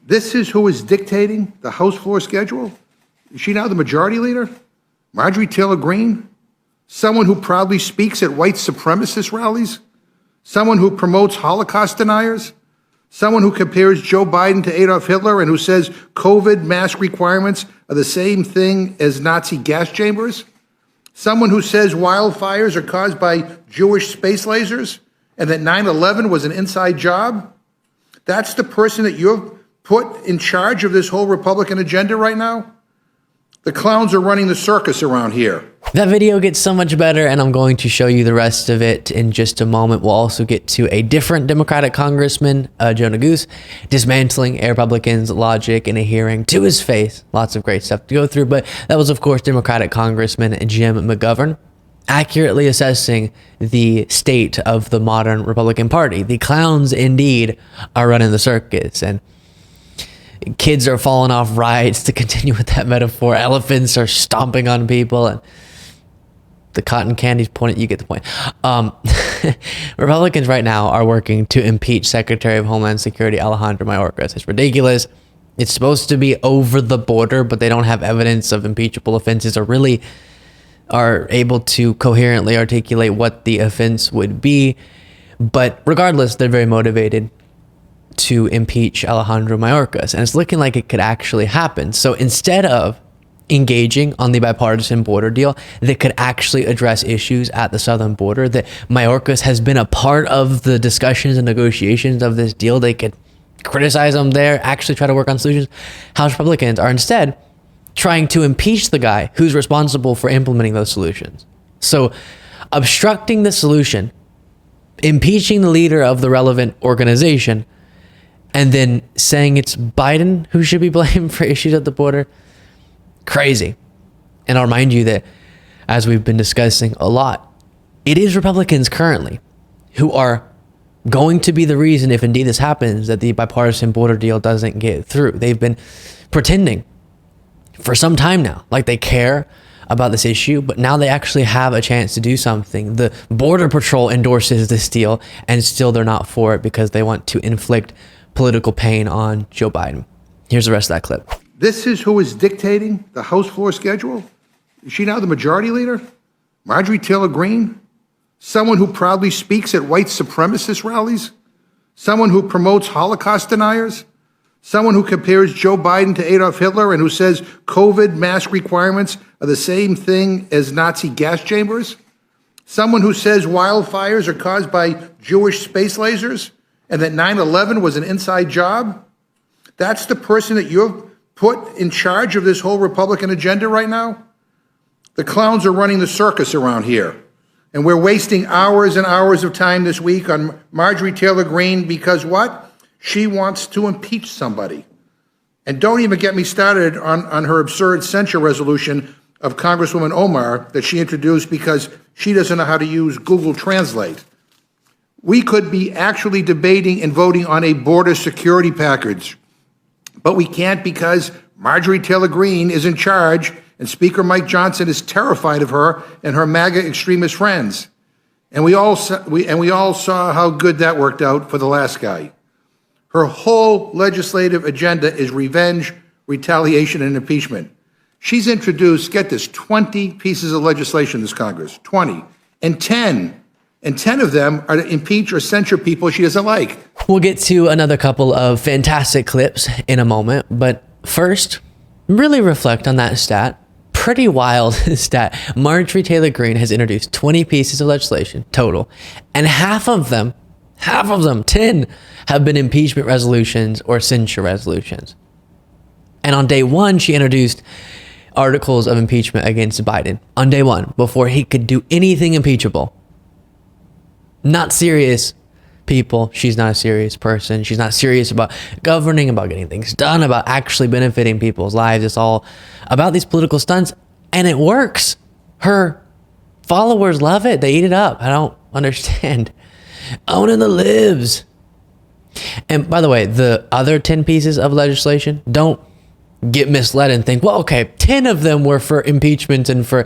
This is who is dictating the House floor schedule? Is she now the majority leader? Marjorie Taylor Greene? Someone who proudly speaks at white supremacist rallies? Someone who promotes Holocaust deniers? Someone who compares Joe Biden to Adolf Hitler and who says COVID mask requirements are the same thing as Nazi gas chambers? Someone who says wildfires are caused by Jewish space lasers and that 9/11 was an inside job? That's the person that you've put in charge of this whole Republican agenda right now? The clowns are running the circus around here. That video gets so much better, and I'm going to show you the rest of it in just a moment. We'll also get to a different Democratic congressman, Joe Neguse, dismantling a Republican's logic in a hearing to his face. Lots of great stuff to go through, but that was, of course, Democratic Congressman Jim McGovern, accurately assessing the state of the modern Republican Party. The clowns, indeed, are running the circus, and kids are falling off rides, to continue with that metaphor. Elephants are stomping on people, and the cotton candy's pointed. You get the point. Republicans right now are working to impeach Secretary of Homeland Security Alejandro Mayorkas. It's ridiculous. It's supposed to be over the border, but they don't have evidence of impeachable offenses or really are able to coherently articulate what the offense would be. But regardless, they're very motivated to impeach Alejandro Mayorkas, and it's looking like it could actually happen. So instead of engaging on the bipartisan border deal that could actually address issues at the southern border, that Mayorkas has been a part of the discussions and negotiations of this deal, they could criticize him there, actually try to work on solutions. House Republicans are instead trying to impeach the guy who's responsible for implementing those solutions. So obstructing the solution, impeaching the leader of the relevant organization, and then saying it's Biden who should be blamed for issues at the border. Crazy. And I'll remind you that, as we've been discussing a lot, it is Republicans currently who are going to be the reason, if indeed this happens, that the bipartisan border deal doesn't get through. They've been pretending for some time now like they care about this issue, but now they actually have a chance to do something. The Border Patrol endorses this deal, and still they're not for it because they want to inflict political pain on Joe Biden. Here's the rest of that clip. This is who is dictating the House floor schedule? Is she now the majority leader? Marjorie Taylor Greene? Someone who proudly speaks at white supremacist rallies? Someone who promotes Holocaust deniers? Someone who compares Joe Biden to Adolf Hitler and who says COVID mask requirements are the same thing as Nazi gas chambers? Someone who says wildfires are caused by Jewish space lasers and that 9/11 was an inside job? That's the person that you've put in charge of this whole Republican agenda right now? The clowns are running the circus around here. And we're wasting hours and hours of time this week on Marjorie Taylor Greene because what? She wants to impeach somebody. And don't even get me started on her absurd censure resolution of Congresswoman Omar that she introduced because she doesn't know how to use Google Translate. We could be actually debating and voting on a border security package, but we can't because Marjorie Taylor Greene is in charge and Speaker Mike Johnson is terrified of her and her MAGA extremist friends. And we all saw how good that worked out for the last guy. Her whole legislative agenda is revenge, retaliation, and impeachment. She's introduced, get this, 20 pieces of legislation in this Congress, 20, and 10 of them are to impeach or censure people she doesn't like. We'll get to another couple of fantastic clips in a moment, but first, really reflect on that stat. Pretty wild stat. Marjorie Taylor Greene has introduced 20 pieces of legislation total, and half of them, 10, have been impeachment resolutions or censure resolutions. And on day one, she introduced articles of impeachment against Biden. On day one, before he could do anything impeachable. Not serious people. She's not a serious person. She's not serious about governing, about getting things done, about actually benefiting people's lives. It's all about these political stunts, and it works. Her followers love it. They eat it up. I don't understand. Owning the libs. And by the way, the other 10 pieces of legislation, don't get misled and think, well, okay, 10 of them were for impeachment and for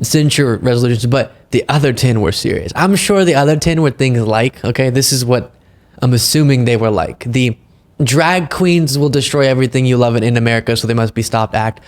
censure resolutions, but the other 10 were serious. I'm sure the other 10 were things like, okay, this is what I'm assuming they were like. The drag queens will destroy everything you love in America, so they must be stopped act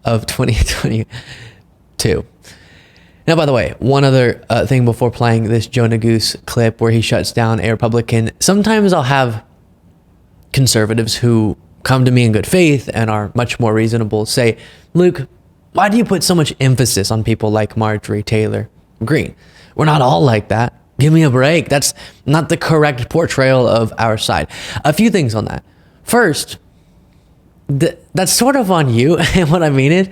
of 2022. Now, by the way, one other thing before playing this Joe Neguse clip where he shuts down a Republican, sometimes I'll have conservatives who come to me in good faith and are much more reasonable say, Luke, why do you put so much emphasis on people like Marjorie Taylor Greene? We're not all like that. Give me a break. That's not the correct portrayal of our side. A few things on that. First, that's sort of on you. And what I mean is,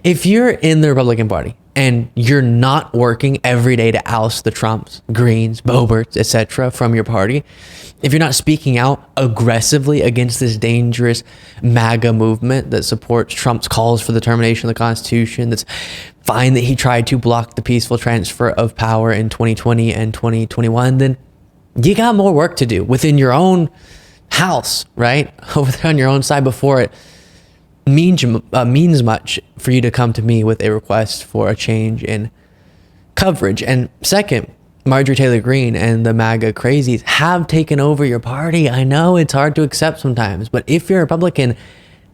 if you're in the Republican Party and you're not working every day to oust the Trumps, Greens, Boeberts, etc. from your party, if you're not speaking out aggressively against this dangerous MAGA movement that supports Trump's calls for the termination of the Constitution, that's fine that he tried to block the peaceful transfer of power in 2020 and 2021, then you got more work to do within your own house, right? Over there on your own side before it means much for you to come to me with a request for a change in coverage. And second, Marjorie Taylor Greene and the MAGA crazies have taken over your party. I know it's hard to accept sometimes, but if you're a Republican,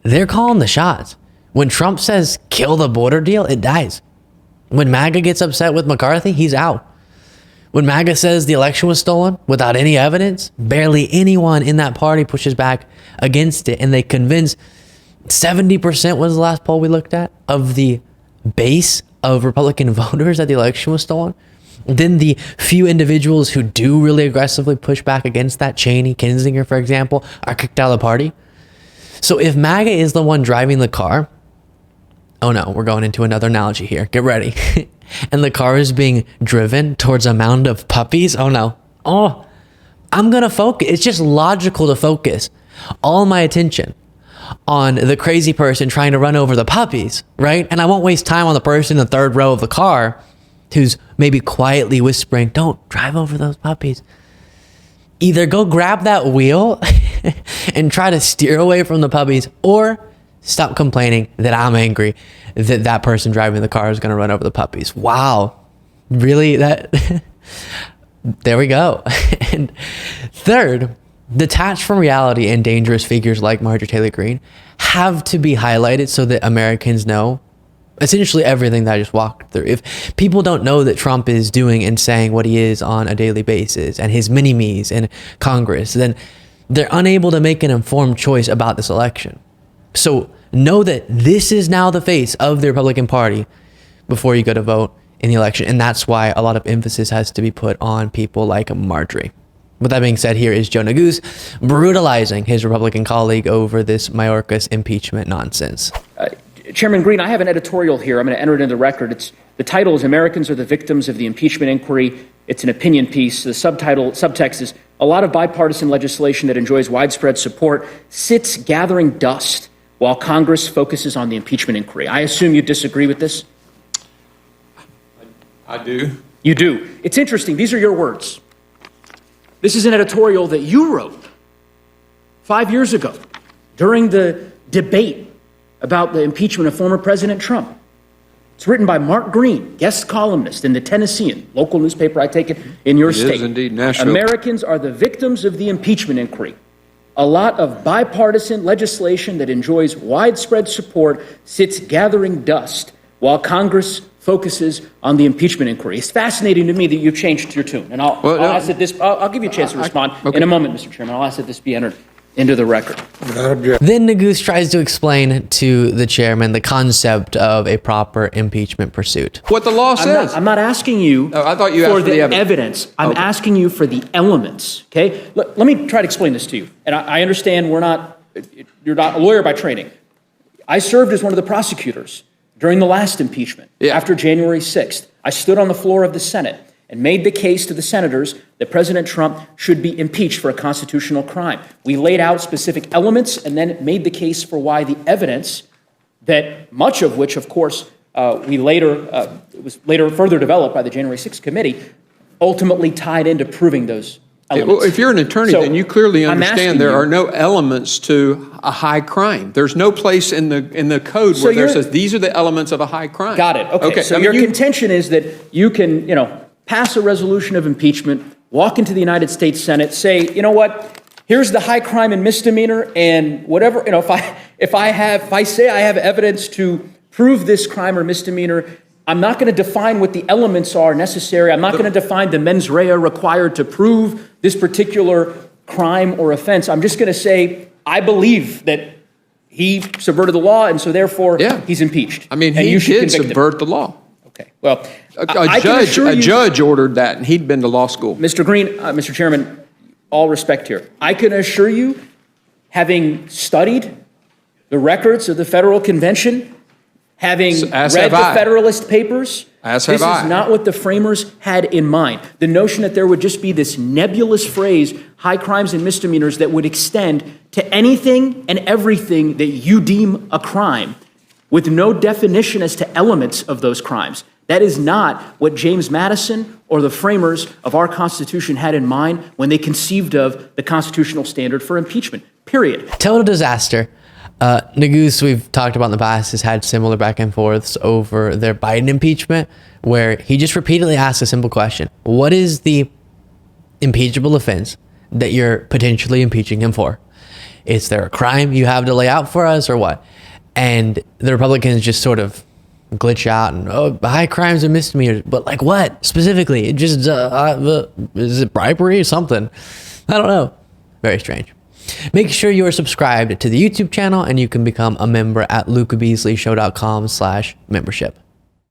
they're calling the shots. When Trump says kill the border deal, it dies. When MAGA gets upset with McCarthy, he's out. When MAGA says the election was stolen without any evidence, barely anyone in that party pushes back against it, and they convince 70% was the last poll we looked at of the base of Republican voters that the election was stolen. Then the few individuals who do really aggressively push back against that, Cheney, Kinzinger, for example, are kicked out of the party. So if MAGA is the one driving the car, oh no, we're going into another analogy here. Get ready. And the car is being driven towards a mound of puppies. Oh no. Oh, I'm going to focus. It's just logical to focus all my attention on the crazy person trying to run over the puppies, right? And I won't waste time on the person in the third row of the car who's maybe quietly whispering, don't drive over those puppies. Either go grab that wheel and try to steer away from the puppies, or stop complaining that I'm angry that that person driving the car is going to run over the puppies. Wow. Really? That there we go. And third, detached from reality and dangerous figures like Marjorie Taylor Greene have to be highlighted so that Americans know essentially everything that I just walked through. If people don't know that Trump is doing and saying what he is on a daily basis and his mini-me's in Congress, then they're unable to make an informed choice about this election. So know that this is now the face of the Republican Party before you go to vote in the election. And that's why a lot of emphasis has to be put on people like Marjorie. With that being said, here is Joe Neguse brutalizing his Republican colleague over this Mayorkas impeachment nonsense. Chairman Greene, I have an editorial here. I'm going to enter it into the record. The title is Americans Are the Victims of the Impeachment Inquiry. It's an opinion piece. The subtext is a lot of bipartisan legislation that enjoys widespread support sits gathering dust while Congress focuses on the impeachment inquiry. I assume you disagree with this? I do. You do. It's interesting. These are your words. This is an editorial that you wrote 5 years ago during the debate about the impeachment of former President Trump. It's written by Mark Greene, guest columnist in the Tennessean, local newspaper, I take it, in your state. It is indeed Nashville. Americans are the victims of the impeachment inquiry. A lot of bipartisan legislation that enjoys widespread support sits gathering dust while Congress focuses on the impeachment inquiry. It's fascinating to me that you've changed your tune. And I'll ask that this, I'll give you a chance to respond in a moment, Mr. Chairman. I'll ask that this be entered into the record. Then Neguse tries to explain to the chairman the concept of a proper impeachment pursuit. What the law says. I'm not asking you I thought you for asked for the the evidence. I'm asking you for the elements, okay? Let me try to explain this to you. And I understand you're not a lawyer by training. I served as one of the prosecutors during the last impeachment, after January 6th. I stood on the floor of the Senate and made the case to the senators that President Trump should be impeached for a constitutional crime. We laid out specific elements and then made the case for why the evidence, that much of which, of course, was later further developed by the January 6th committee, ultimately tied into proving those elements. Well, if you're an attorney, then you clearly understand there are no elements to a high crime. There's no place in the code where there says these are the elements of a high crime. Got it. Okay. So your contention is that you can, pass a resolution of impeachment, walk into the United States Senate, say, you know what, here's the high crime and misdemeanor, and whatever, if I say I have evidence to prove this crime or misdemeanor, I'm not going to define what the elements are necessary. I'm not going to define the mens rea required to prove this particular crime or offense. I'm just going to say, I believe that he subverted the law, and so therefore he's impeached. I mean, and he you should did convict him. subvert the law. Okay, well, A judge ordered that, and he'd been to law school. Mr. Greene, Mr. Chairman, all respect here. I can assure you, having studied the records of the Federal Convention, having read the Federalist Papers, this is not what the framers had in mind. The notion that there would just be this nebulous phrase, high crimes and misdemeanors, that would extend to anything and everything that you deem a crime, with no definition as to elements of those crimes. That is not what James Madison or the framers of our Constitution had in mind when they conceived of the constitutional standard for impeachment, period. Total disaster. Neguse, we've talked about in the past, has had similar back and forths over their Biden impeachment, where he just repeatedly asks a simple question. What is the impeachable offense that you're potentially impeaching him for? Is there a crime you have to lay out for us or what? And the Republicans just sort of glitch out and, high crimes and misdemeanors. But like what specifically? It just, is it bribery or something? I don't know. Very strange. Make sure you are subscribed to the YouTube channel, and you can become a member at lucabeasleyshow.com/membership.